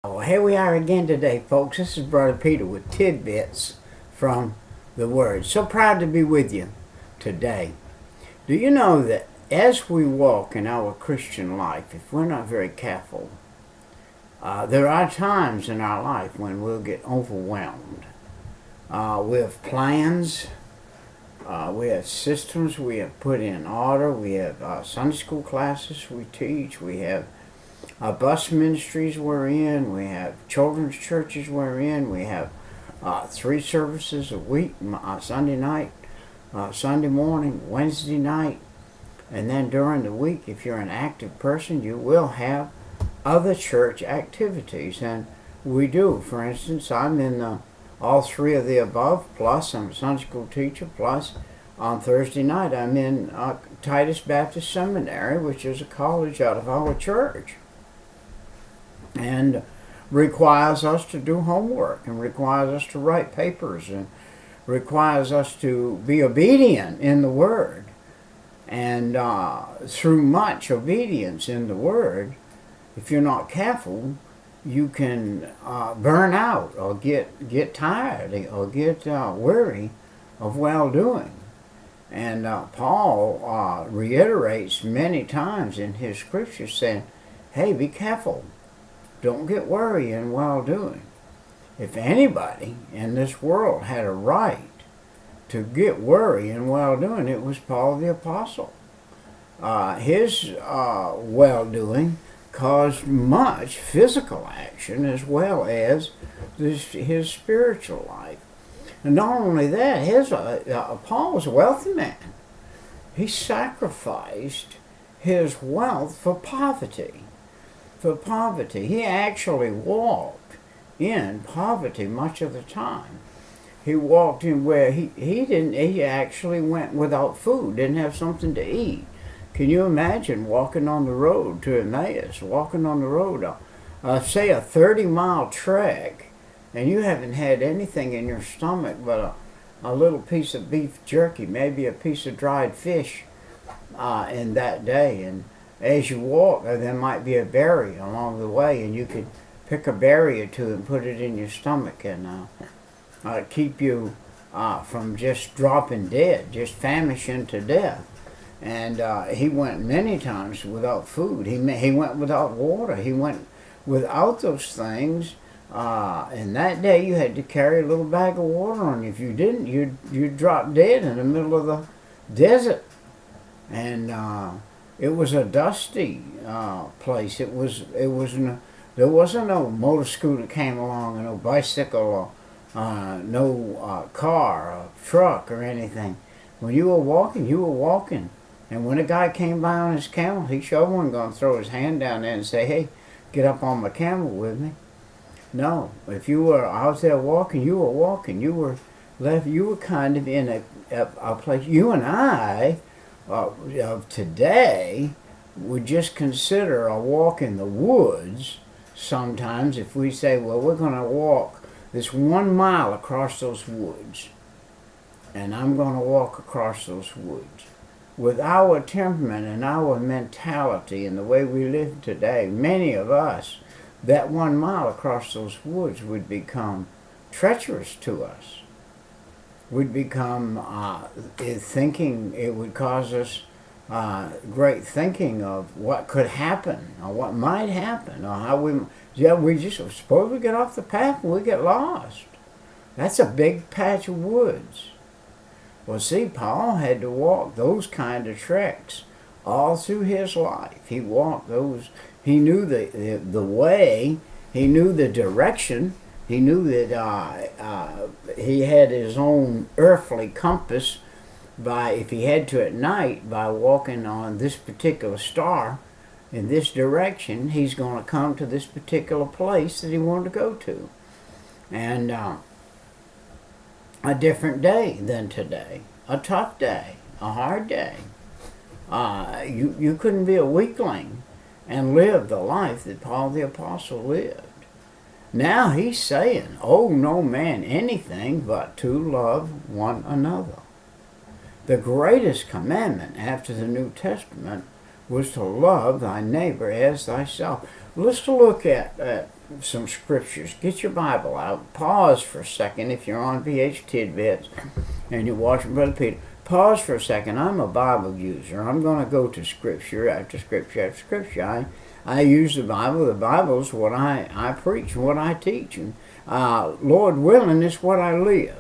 Well, here we are again today, folks. This is Brother Peter with tidbits from the Word. So proud to be with you today. Do you know that as we walk in our Christian life, if we're not very careful, there are times in our life when we'll get overwhelmed. We have plans, we have systems we have put in order, we have Sunday school classes we teach, we have bus ministries we're in, we have children's churches we're in, we have 3 services a week, Sunday night, Sunday morning, Wednesday night, and then during the week, if you're an active person, you will have other church activities, and we do. For instance, I'm in all 3 of the above, plus I'm a Sunday school teacher, plus on Thursday night I'm in Titus Baptist Seminary, which is a college out of our church, and requires us to do homework, and requires us to write papers, and requires us to be obedient in the Word. And through much obedience in the Word, if you're not careful, you can burn out or get tired or get weary of well-doing. And Paul reiterates many times in his scriptures saying, hey, be careful. Don't get worried in well-doing. If anybody in this world had a right to get worried in well-doing, it was Paul the Apostle. His well-doing caused much physical action as well as his spiritual life. And not only that, Paul was a wealthy man. He sacrificed his wealth for poverty. He actually walked in poverty much of the time. He walked in where he actually went without food, didn't have something to eat. Can you imagine walking on the road to Emmaus, walking on the road, say a 30-mile trek, and you haven't had anything in your stomach but a little piece of beef jerky, maybe a piece of dried fish in that day. And as you walk, there might be a berry along the way, and you could pick a berry or two and put it in your stomach and keep you from just dropping dead, just famishing to death. And he went many times without food. He went without water. He went without those things. And that day you had to carry a little bag of water on you. If you didn't, you'd drop dead in the middle of the desert. And it was a dusty place. There wasn't no motor scooter came along, or no bicycle, or no car or truck or anything. When you were walking, you were walking. And when a guy came by on his camel, he sure wasn't going to throw his hand down there and say, hey, get up on my camel with me. No, if you were out there walking, you were walking. You were kind of in a place. You and I of today would just consider a walk in the woods sometimes if we say, well, we're going to walk this 1 mile across those woods, and I'm going to walk across those woods. With our temperament and our mentality and the way we live today, many of us, that 1 mile across those woods would become treacherous to us. Would become thinking, it would cause us great thinking of what could happen or what might happen or how we just suppose we get off the path and we get lost. That's a big patch of woods. Well, see, Paul had to walk those kind of treks all through his life. He walked those. He knew the way. He knew the direction. He knew that he had his own earthly compass if he had to at night, by walking on this particular star in this direction, he's going to come to this particular place that he wanted to go to. And a different day than today, a tough day, a hard day. You couldn't be a weakling and live the life that Paul the Apostle lived. Now he's saying, owe no man anything but to love one another. The greatest commandment after the New Testament was to love thy neighbor as thyself. Let's look at some scriptures. Get your Bible out. Pause for a second if you're on VH Tidbits and you're watching Brother Peter. Pause for a second. I'm a Bible user. I'm going to go to scripture after scripture after scripture. I use the Bible. The Bible's what I preach, what I teach. And Lord willing, it's what I live.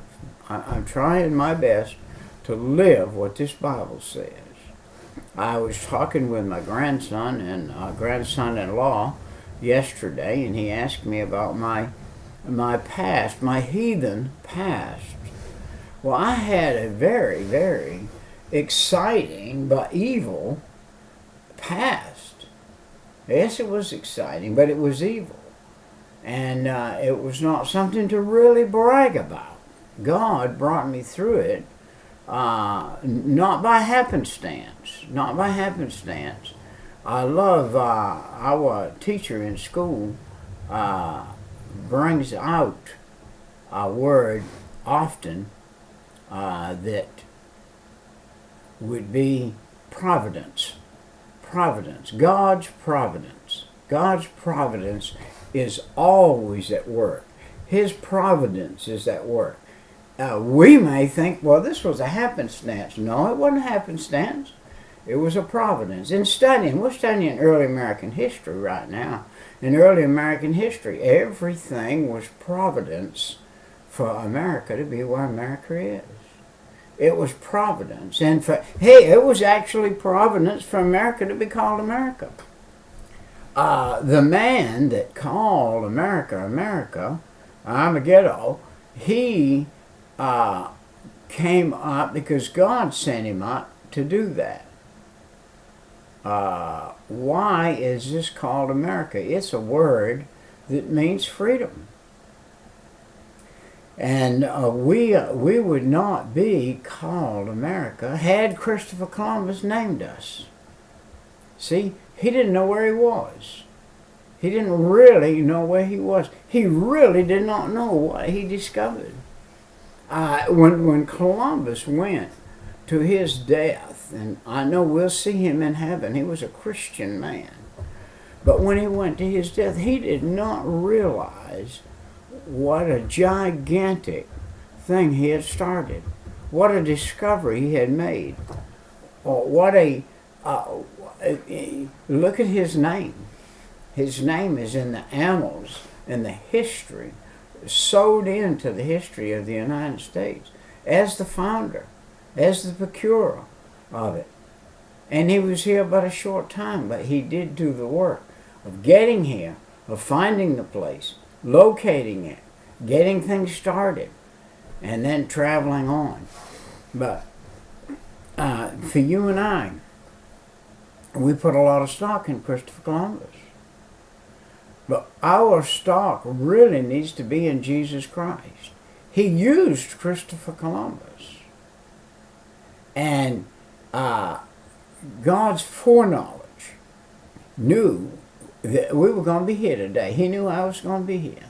I'm trying my best to live what this Bible says. I was talking with my grandson and grandson-in-law yesterday, and he asked me about my past, my heathen past. Well, I had a very, very exciting but evil past. Yes, it was exciting, but it was evil. And it was not something to really brag about. God brought me through it, not by happenstance. Not by happenstance. I love our teacher in school brings out a word often that would be providence. Providence. God's providence. God's providence is always at work. His providence is at work. We may think, well, this was a happenstance. No, it wasn't a happenstance. It was a providence. In studying, we're studying early American history right now. In early American history, everything was providence for America to be where America is. It was providence. And it was actually providence for America to be called America. The man that called America, Armageddon, he came up because God sent him up to do that. Why is this called America? It's a word that means freedom. And we would not be called America had Christopher Columbus named us. See, he didn't know where he was. He didn't really know where he was. He really did not know what he discovered. When Columbus went to his death, and I know we'll see him in heaven, he was a Christian man. But when he went to his death, he did not realize what a gigantic thing he had started. What a discovery he had made. What a look at his name. His name is in the annals and the history, sewed into the history of the United States as the founder, as the procurer of it. And he was here but a short time, but he did do the work of getting here, of finding the place, locating it, getting things started, and then traveling on. But for you and I, we put a lot of stock in Christopher Columbus. But our stock really needs to be in Jesus Christ. He used Christopher Columbus. And God's foreknowledge knew that we were going to be here today. He knew I was going to be here.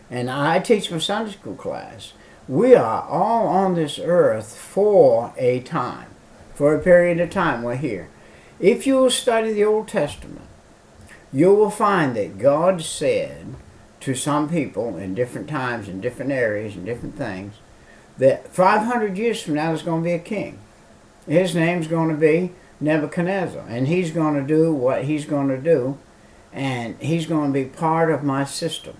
And I teach my Sunday school class. We are all on this earth for a time. For a period of time, we're here. If you will study the Old Testament, you will find that God said to some people in different times, in different areas, and different things, that 500 years from now there's going to be a king. His name's going to be Nebuchadnezzar, and he's going to do what he's going to do, and he's going to be part of my system.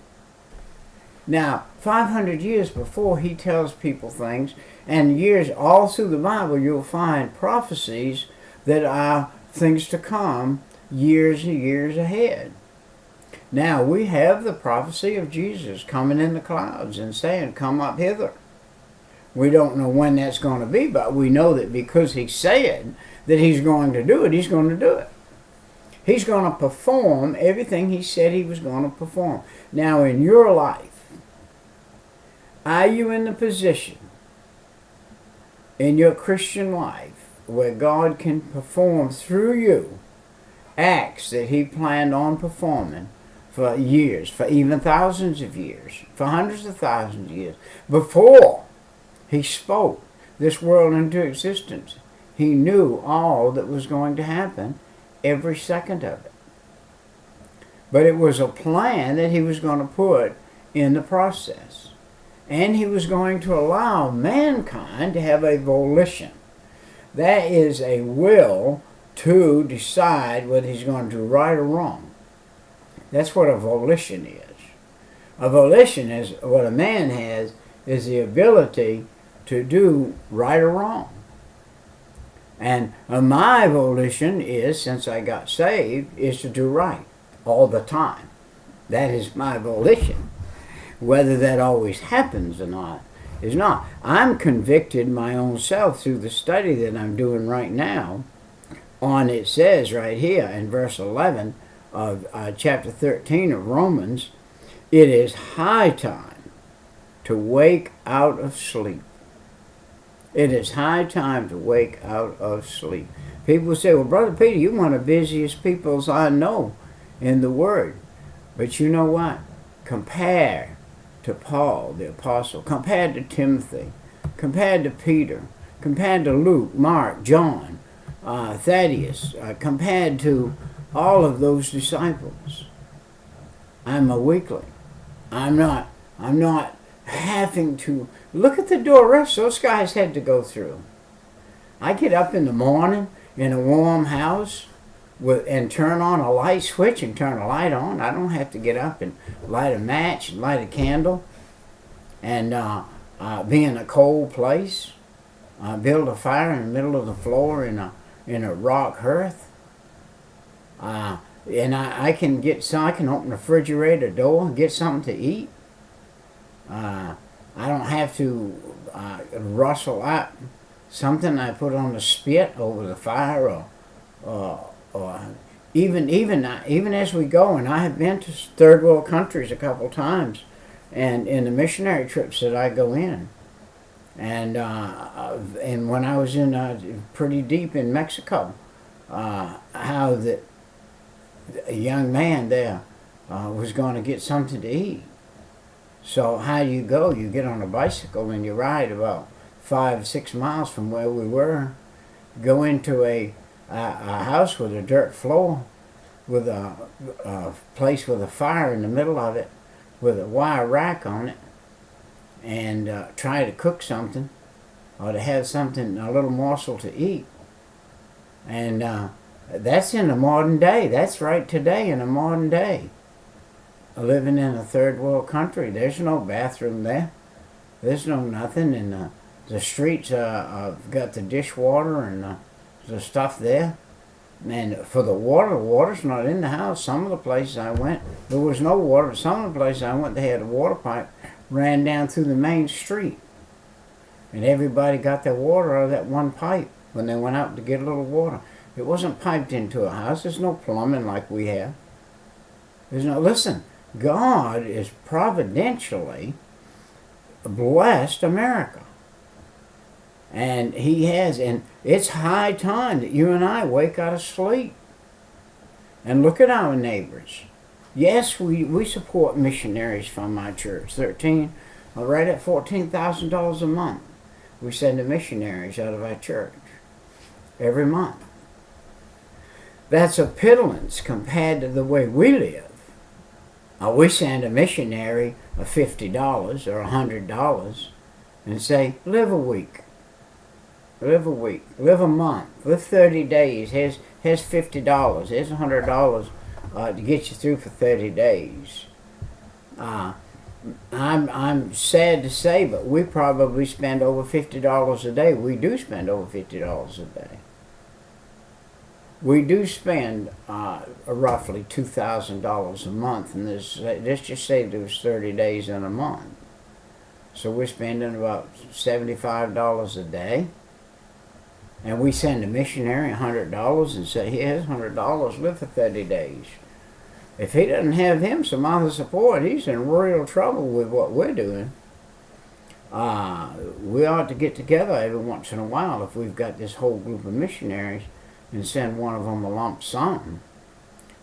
Now, 500 years before he tells people things, and years all through the Bible, you'll find prophecies that are things to come years and years ahead. Now, we have the prophecy of Jesus coming in the clouds and saying, come up hither. We don't know when that's going to be, but we know that because he said that he's going to do it, he's going to do it. He's going to perform everything he said he was going to perform. Now, in your life, are you in the position in your Christian life where God can perform through you acts that he planned on performing for years, for even thousands of years, for hundreds of thousands of years, before he spoke this world into existence? He knew all that was going to happen, every second of it. But it was a plan that he was going to put in the process. And he was going to allow mankind to have a volition. That is a will to decide whether he's going to do right or wrong. That's what a volition is. A volition is what a man has, is the ability to do right or wrong. And my volition is, since I got saved, is to do right all the time. That is my volition. Whether that always happens or not is not. I'm convicted my own self through the study that I'm doing right now on, it says right here in verse 11 of chapter 13 of Romans, it is high time to wake out of sleep. It is high time to wake out of sleep. People say, well, Brother Peter, you're one of the busiest people I know in the Word. But you know what? Compare to Paul, the apostle, compared to Timothy, compared to Peter, compared to Luke, Mark, John, Thaddeus, compared to all of those disciples. I'm a weakling. I'm not having to look at the door rest those guys had to go through. I get up in the morning in a warm house and turn on a light switch and turn a light on. I don't have to get up and light a match and light a candle and be in a cold place. Build a fire in the middle of the floor in a rock hearth. And I can I can open the refrigerator door and get something to eat. I don't have to rustle out something I put on the spit over the fire, or even as we go. And I have been to third world countries a couple times, and in the missionary trips that I go in, and when I was in pretty deep in Mexico, how that a young man there was going to get something to eat. So how do you go? You get on a bicycle and you ride about 5-6 miles from where we were, go into a house with a dirt floor, with a place with a fire in the middle of it, with a wire rack on it, and try to cook something, or to have something, a little morsel to eat. And that's in the modern day. That's right today in the modern day. Living in a third world country, there's no bathroom there. There's no nothing, and the streets have got the dishwater and the stuff there. And for the water's not in the house. Some of the places I went, there was no water. Some of the places I went, they had a water pipe ran down through the main street, and everybody got their water out of that one pipe when they went out to get a little water. It wasn't piped into a house. There's no plumbing like we have. Listen, God is providentially blessed America. And He has, and it's high time that you and I wake out of sleep and look at our neighbors. Yes, we support missionaries from my church. 13, right at $14,000 a month. We send the missionaries out of our church every month. That's a pittance compared to the way we live. We send a missionary $50 or $100 and say, live a week, live a month, live 30 days. Here's $50. Here's $100 to get you through for 30 days. I'm sad to say, but we probably spend over $50 a day. We do spend over $50 a day. We do spend roughly $2,000 a month, and let's just say there's 30 days in a month. So we're spending about $75 a day, and we send a missionary $100 and say, here's $100, live for 30 days. If he doesn't have him some other support, he's in real trouble with what we're doing. We ought to get together every once in a while if we've got this whole group of missionaries and send one of them a lump sum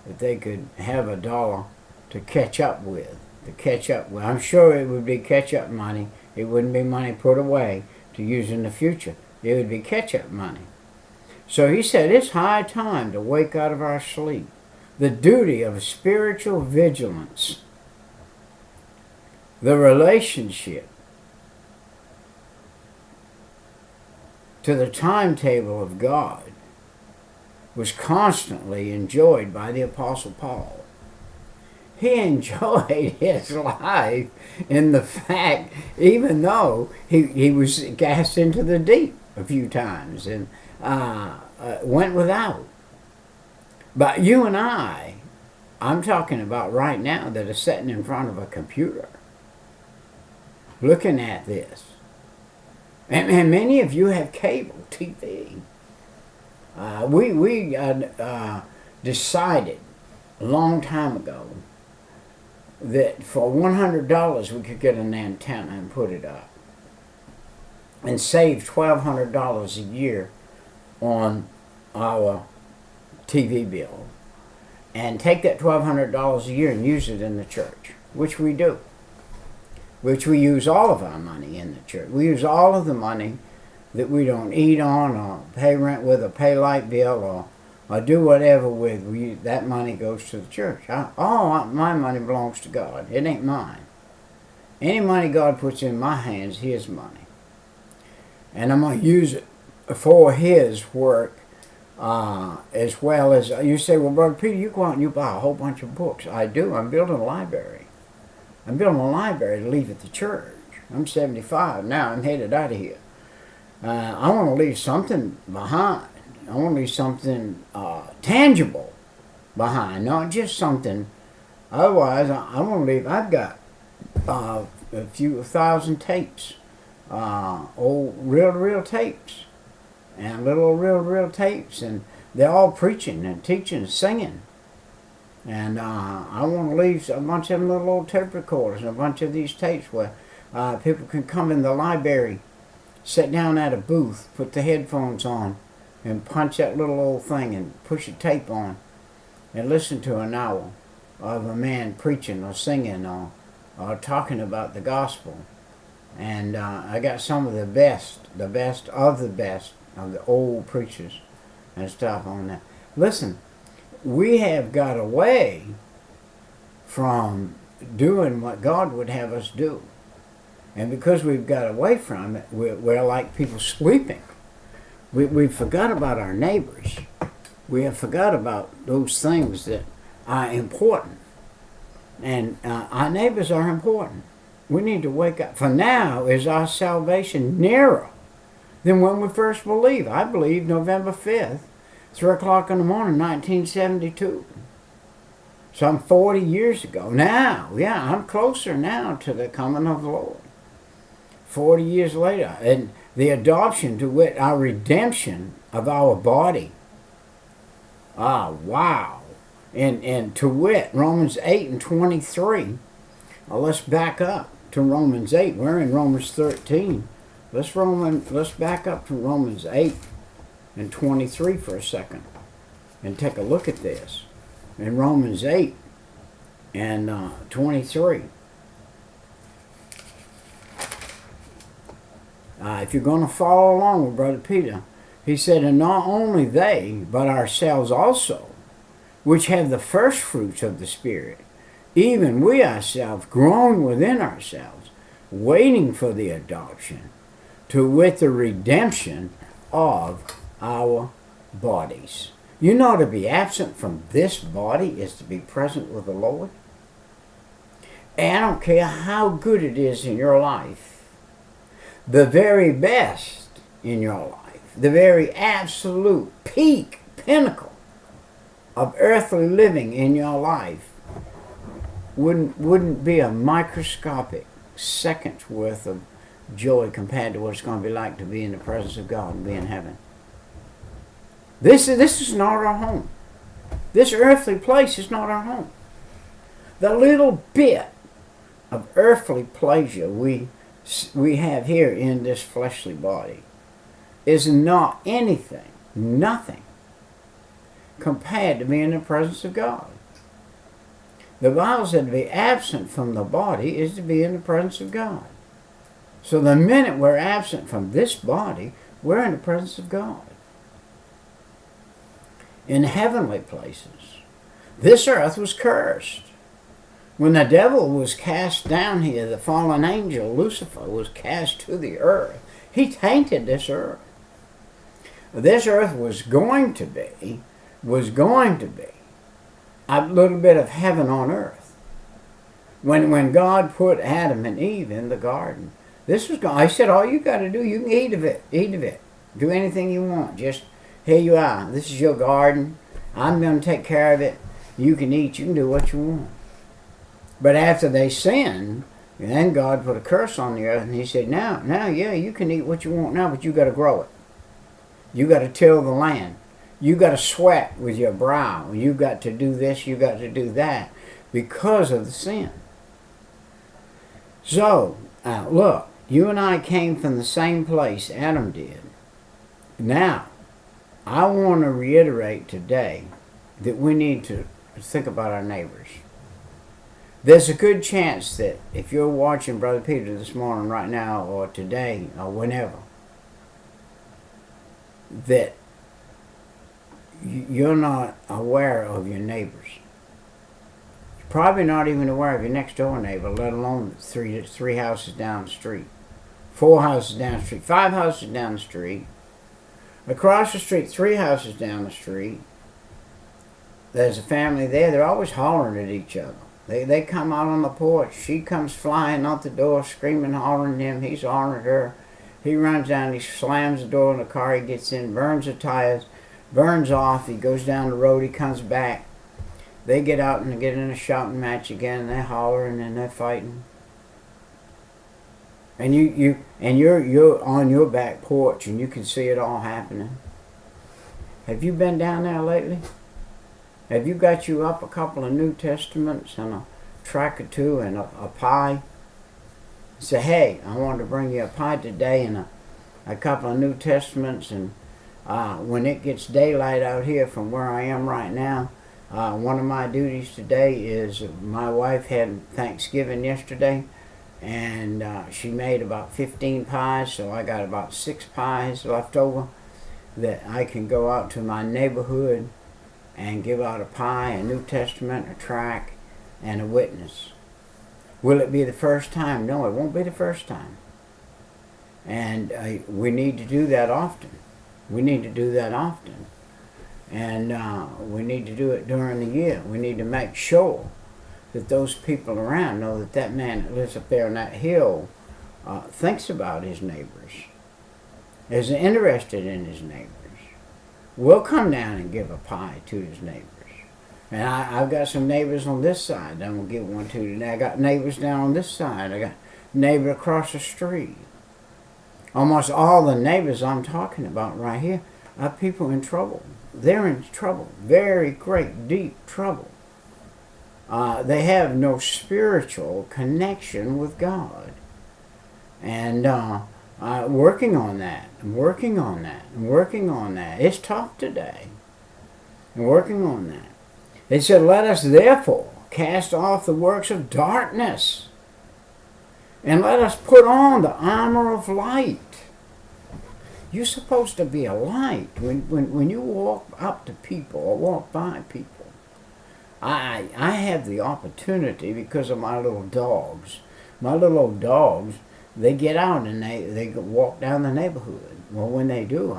that they could have $1 to catch up with. I'm sure it would be catch-up money. It wouldn't be money put away to use in the future. It would be catch-up money. So he said, it's high time to wake out of our sleep. the duty of spiritual vigilance, the relationship to the timetable of God was constantly enjoyed by the Apostle Paul. He enjoyed his life in the fact, even though he was cast into the deep a few times and went without. But you and I'm talking about right now, that are sitting in front of a computer looking at this. And many of you have cable TV. We decided a long time ago that for $100 we could get an antenna and put it up and save $1,200 a year on our TV bill, and take that $1,200 a year and use it in the church, which we do. Which we use all of our money in the church. We use all of the money that we don't eat on or pay rent with or pay light bill or do whatever with. That money goes to the church. All my money belongs to God. It ain't mine. Any money God puts in my hands, His money. And I'm going to use it for His work. As well as, you say, well, Brother Peter, you go out and you buy a whole bunch of books. I do. I'm building a library. I'm building a library to leave at the church. I'm 75 now. I'm headed out of here. I want to leave something behind. I want to leave something tangible behind, not just something. Otherwise, I want to leave. I've got a few thousand tapes, old reel-to-reel tapes. And little reel tapes, and they're all preaching and teaching and singing. And I want to leave a bunch of them little old tape recorders and a bunch of these tapes where people can come in the library, sit down at a booth, put the headphones on, and punch that little old thing and push a tape on, and listen to an hour of a man preaching or singing or talking about the gospel. And I got some of the best of the old preachers and stuff on that. Listen, we have got away from doing what God would have us do. And because we've got away from it, we're like people sleeping. We forgot about our neighbors. We have forgot about those things that are important. And our neighbors are important. We need to wake up. For now is our salvation nearer than when we first believed. I believed November 5th, 3 o'clock in the morning, 1972. Some 40 years ago. Now, yeah, I'm closer now to the coming of the Lord. 40 years later. And the adoption, to wit, our redemption of our body. Wow. And to wit, Romans 8 and 23. Let's back up to Romans 8. We're in Romans 13. Let's back up to Romans 8 and 23 for a second and take a look at this. In Romans 8 and 23. If you're going to follow along with Brother Peter, he said, and not only they, but ourselves also, which have the first fruits of the Spirit, even we ourselves groan within ourselves, waiting for the adoption, to wit, the redemption of our bodies. You know, to be absent from this body is to be present with the Lord. And I don't care how good it is in your life, the very best in your life, the very absolute peak, pinnacle of earthly living in your life wouldn't be a microscopic second's worth of joy compared to what it's going to be like to be in the presence of God and be in heaven. This is not our home. This earthly place is not our home. The little bit of earthly pleasure we have here in this fleshly body is not anything, nothing, compared to being in the presence of God. The Bible said to be absent from the body is to be in the presence of God. So the minute we're absent from this body, we're in the presence of God. In heavenly places, This earth was cursed. When the devil was cast down here, the fallen angel, Lucifer, was cast to the earth. He tainted this earth. This earth was going to be a little bit of heaven on earth. When God put Adam and Eve in the garden, this was I said, all you got to do, you can eat of it. Do anything you want. Just, here you are. This is your garden. I'm going to take care of it. You can eat. You can do what you want. But after they sinned, then God put a curse on the earth, and he said, now, yeah, you can eat what you want now, but you got to grow it. You got to till the land. You got to sweat with your brow. You got to do this, you got to do that, because of the sin. So, look, you and I came from the same place Adam did. Now, I want to reiterate today that we need to think about our neighbors. There's a good chance that if you're watching Brother Peter this morning, right now, or today, or whenever, that you're not aware of your neighbors. You're probably not even aware of your next door neighbor, let alone three houses down the street, 4 houses down the street, 5 houses down the street, across the street, 3 houses down the street. There's a family there. They're always hollering at each other. They come out on the porch. She comes flying out the door, screaming, hollering at him. He's hollering at her. He runs down. He slams the door in the car. He gets in, burns the tires, burns off. He goes down the road. He comes back. They get out and get in a shouting match again. They're hollering and they're fighting. And you're on your back porch and you can see it all happening. Have you been down there lately? Have you got you up a couple of New Testaments and a tract or two and a pie? Say, hey, I wanted to bring you a pie today and a couple of New Testaments. And when it gets daylight out here from where I am right now, one of my duties today is my wife had Thanksgiving yesterday, and she made about 15 pies, so I got about 6 pies left over that I can go out to my neighborhood and give out a pie, a New Testament, a tract, and a witness. Will it be the first time? No, it won't be the first time. And we need to do that often. We need to do that often. And we need to do it during the year. We need to make sure that those people around know that that man that lives up there on that hill thinks about his neighbors, is interested in his neighbors, will come down and give a pie to his neighbors. And I've got some neighbors on this side I'm going to give one to today. I got neighbors down on this side. I got a neighbor across the street. Almost all the neighbors I'm talking about right here are people in trouble. They're in trouble, very great, deep trouble. They have no spiritual connection with God. And working on that, working on that. It's tough today. And working on that. They said, let us therefore cast off the works of darkness and let us put on the armor of light. You're supposed to be a light. When you walk up to people or walk by people, I have the opportunity because of my little dogs. My little old dogs, they get out and they walk down the neighborhood. Well, when they do,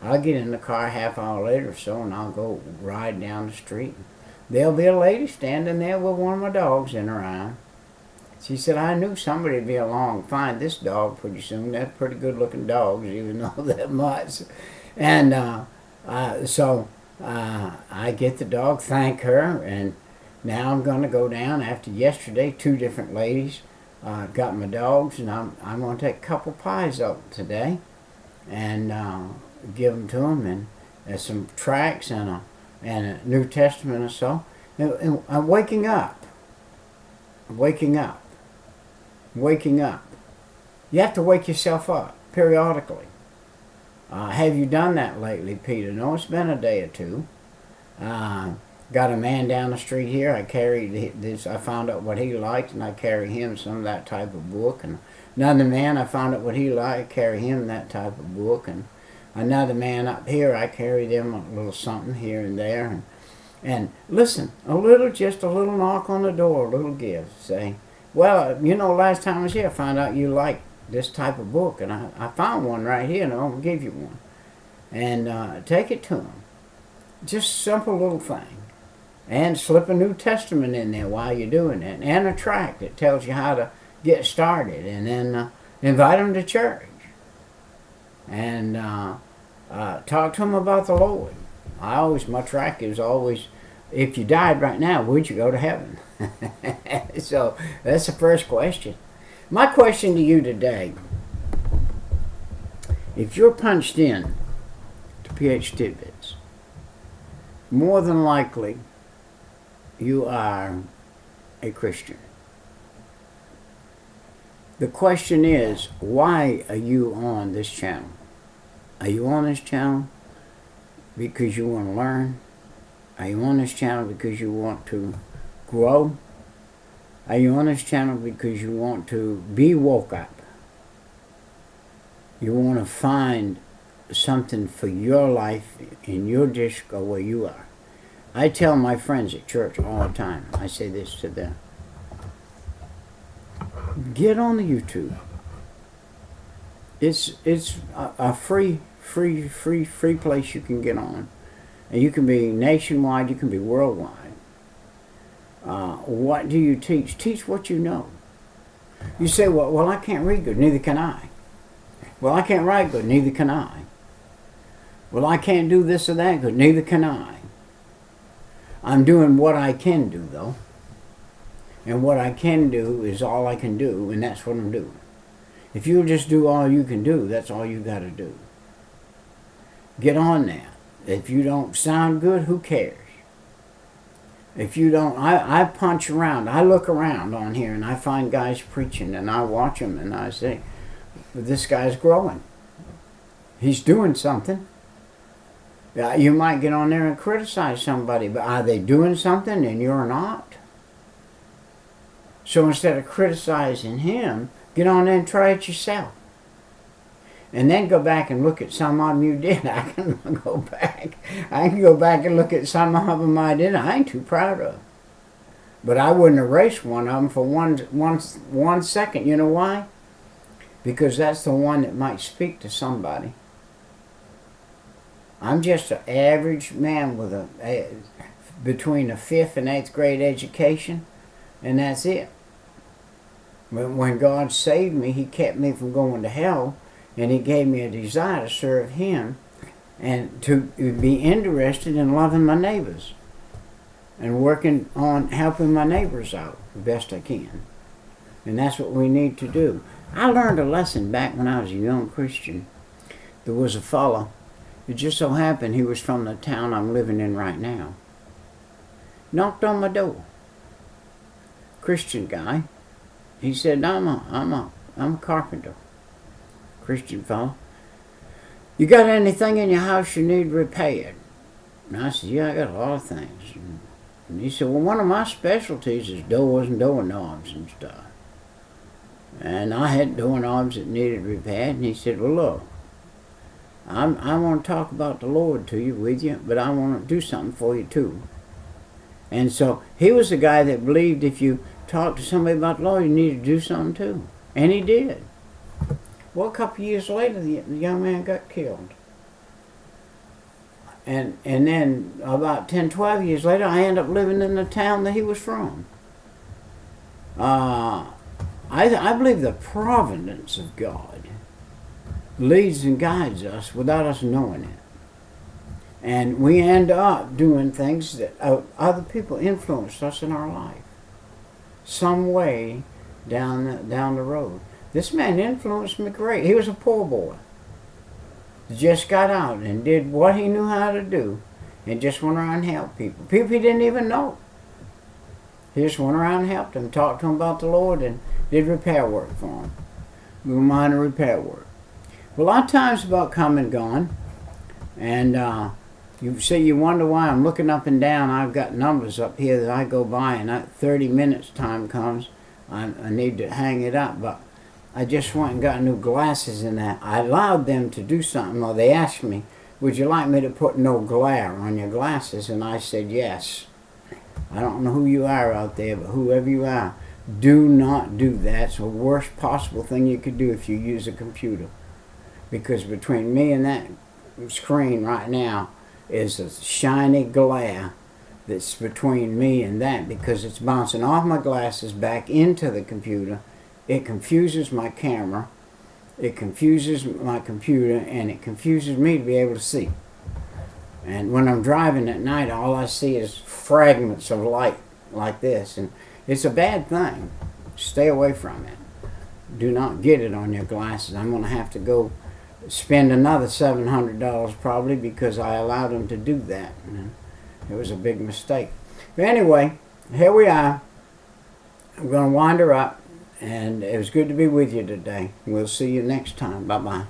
I'll get in the car a half hour later or so and I'll go ride down the street. There'll be a lady standing there with one of my dogs in her arm. She said, I knew somebody would be along, find this dog pretty soon. They're pretty good looking dogs, even though that much. And so I get the dog, thank her, and now I'm going to go down. After yesterday, 2 different ladies got my dogs, and I'm going to take a couple pies up today and give them to them, and some tracts and a New Testament or so. And I'm waking up. Waking up. You have to wake yourself up periodically. Have you done that lately, Peter? No, it's been a day or 2. Got a man down the street here. I carried this. I found out what he liked, and I carry him some of that type of book. And another man, I found out what he liked, carry him that type of book. And another man up here, I carry them a little something here and there. And listen, just a little knock on the door, a little gift. Say, well, last time I was here, I found out you like this type of book, and I found one right here, and I'll give you one. And take it to them. Just simple little thing. And slip a New Testament in there while you're doing it, and a tract that tells you how to get started, and then invite them to church. And talk to them about the Lord. My tract is always, if you died right now, would you go to heaven? So that's the first question. My question to you today, if you're punched in to PH Tidbits, more than likely you are a Christian. The question is, why are you on this channel? Are you on this channel because you want to learn? Are you on this channel because you want to grow? Are you on this channel because you want to be woke up? You want to find something for your life in your district or where you are. I tell my friends at church all the time, I say this to them: get on the YouTube. It's a free place you can get on. And you can be nationwide, you can be worldwide. What do you teach? Teach what you know. You say, well, I can't read good, neither can I. Well, I can't write good, neither can I. Well, I can't do this or that good, neither can I. I'm doing what I can do, though. And what I can do is all I can do, and that's what I'm doing. If you'll just do all you can do, that's all you got to do. Get on there. If you don't sound good, who cares? If you don't, I punch around. I look around on here, and I find guys preaching, and I watch them, and I say, this guy's growing. He's doing something. You might get on there and criticize somebody, but are they doing something and you're not? So instead of criticizing him, get on there and try it yourself. And then go back and look at some of them you did. I can go back and look at some of them I did. I ain't too proud of. But I wouldn't erase one of them for one second. You know why? Because that's the one that might speak to somebody. I'm just an average man with between a 5th and 8th grade education, and that's it. But when God saved me, He kept me from going to hell, and He gave me a desire to serve Him and to be interested in loving my neighbors and working on helping my neighbors out the best I can. And that's what we need to do. I learned a lesson back when I was a young Christian. There was a fellow. It just so happened he was from the town I'm living in right now. Knocked on my door. Christian guy. He said, I'm a carpenter. Christian fellow. You got anything in your house you need repaired? And I said, yeah, I got a lot of things. And he said, well, one of my specialties is doors and doorknobs and stuff. And I had doorknobs that needed repaired. And he said, well, look, I want to talk about the Lord to you with you, but I want to do something for you too. And so he was the guy that believed if you talk to somebody about the Lord, you need to do something too. And he did. Well, a couple of years later, the young man got killed. And then about 10, 12 years later, I ended up living in the town that he was from. I believe the providence of God leads and guides us without us knowing it. And we end up doing things that other people influenced us in our life. Some way down the road. This man influenced me great. He was a poor boy. Just got out and did what he knew how to do and just went around and helped people. People he didn't even know. He just went around and helped them, talked to them about the Lord, and did repair work for them. Minor repair work. Well, a lot of times about come and gone, and you see, you wonder why I'm looking up and down. I've got numbers up here that I go by, and 30 minutes time comes, I need to hang it up, but I just went and got new glasses in that. I allowed them to do something, or they asked me would you like me to put no glare on your glasses? And I said, yes. I don't know who you are out there, but whoever you are, do not do that. It's the worst possible thing you could do if you use a computer. Because between me and that screen right now is a shiny glare that's between me and that, because it's bouncing off my glasses back into the computer. It confuses my camera, it confuses my computer, and it confuses me to be able to see. And when I'm driving at night, all I see is fragments of light like this, and it's a bad thing. Stay away from it. Do not get it on your glasses. I'm going to have to go spend another $700 probably, because I allowed them to do that. It was a big mistake. But anyway, here we are. I'm going to wind her up, and it was good to be with you today. We'll see you next time. Bye-bye.